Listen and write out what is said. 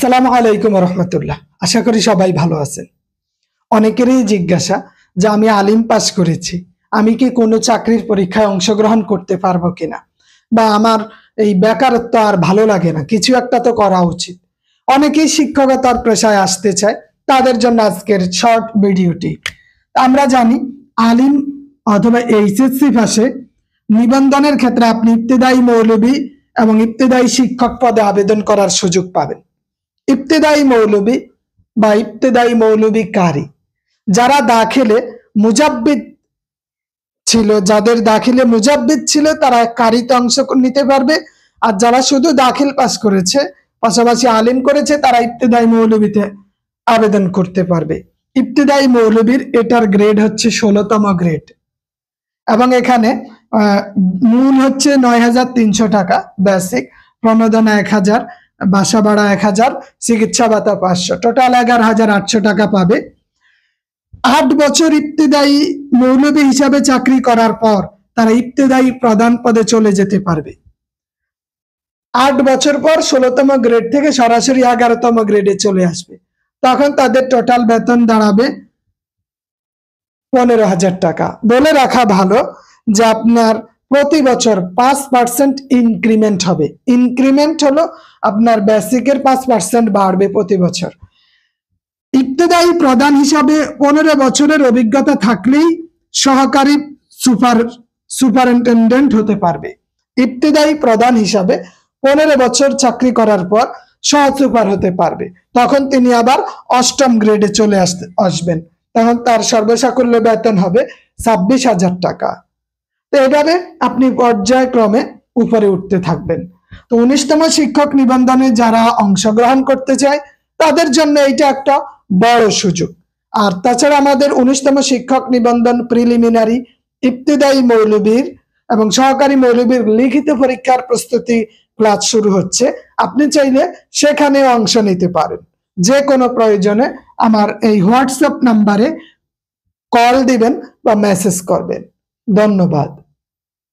আসসালামু আলাইকুম রহমতুল্লাহ। আশা করি সবাই ভালো আছেন। অনেকেরই জিজ্ঞাসা যে আমি আলিম পাস করেছি, আমি কি কোনো চাকরির পরীক্ষায় অংশগ্রহণ করতে পারবো কিনা, বা আমার এই বেকারত্ব আর ভালো লাগে না, কিছু একটা তো করা উচিত। অনেকেই শিক্ষকতার পেশায় আসতে চায়, তাদের জন্য আজকের শর্ট ভিডিওটি। আমরা জানি আলিম অথবা এইচএসসি পাশে নিবন্ধনের ক্ষেত্রে আপনি ইবতেদায়ী মৌলবী এবং ইবতেদায়ী শিক্ষক পদে আবেদন করার সুযোগ পাবেন। ইবতেদায়ী মৌলবী বা ইবতেদায়ী মৌলবী কারি, যারা দাখিলে মুজাব্বিদ ছিল, যাদের দাখিলে মুজাব্বিদ ছিল তারা কারিতে অংশ নিতে পারবে। আর যারা শুধু দাখিল পাস করেছে পাশাপাশি আলিম করেছে তারা ইবতেদায়ী মৌলবীতে আবেদন করতে পারবে। ইবতেদায়ী মৌলবীর এটার গ্রেড হচ্ছে 16তম গ্রেড এবং এখানে মূল হচ্ছে 9,300 টাকা বেসিক, প্রণোদনা 1,000, বাসা ভাড়া 1,000, চিকিৎসা ভাতা 500, টোটাল 11,800 টাকা পাবে। 8 বছর ইবতেদায়ী মৌলবী হিসাবে চাকরি করার পর তারা ইবতেদায়ী প্রধান পদে চলে যেতে পারবে। 8 বছর পর 16তম গ্রেড থেকে সরাসরি 11তম গ্রেডে চলে আসবে। তখন তাদের টোটাল বেতন দাঁড়াবে 15,000 টাকা। বলে রাখা ভালো যে আপনার প্রতি বছর 5% ইনক্রিমেন্ট হবে। ইনক্রিমেন্ট হলো আপনার বেসিকের 5% বাড়বে প্রতি বছর। ইবতেদায়ী প্রধান হিসাবে 15 বছরের অভিজ্ঞতা থাকলেই সহকারী সুপারিনটেন্ডেন্ট হতে পারবে। ইবতেদায়ী প্রধান হিসাবে 15 বছর চাকরি করার পর সহ সুপার হতে পারবে। তখন তিনি আবার 8ম গ্রেডে চলে আসবেন। তখন তার সর্বসাকুল্য বেতন হবে 26,000 টাকা। তো এভাবে আপনি পর্যায়ক্রমে উপরে উঠতে থাকবেন। তো 19তম শিক্ষক নিবন্ধনে যারা অংশগ্রহণ করতে চায় তাদের জন্য এটা একটা বড় সুযোগ। আর তাছাড়া আমাদের 19তম শিক্ষক নিবন্ধন প্রিলিমিনারি, ইবতেদায়ী মৌলবীর এবং সহকারী মৌলবীর লিখিত পরীক্ষার প্রস্তুতি ক্লাস শুরু হচ্ছে। আপনি চাইলে সেখানেও অংশ নিতে পারেন। যে কোনো প্রয়োজনে আমার এই হোয়াটসঅ্যাপ নাম্বারে কল দিবেন বা মেসেজ করবেন। ধন্যবাদ।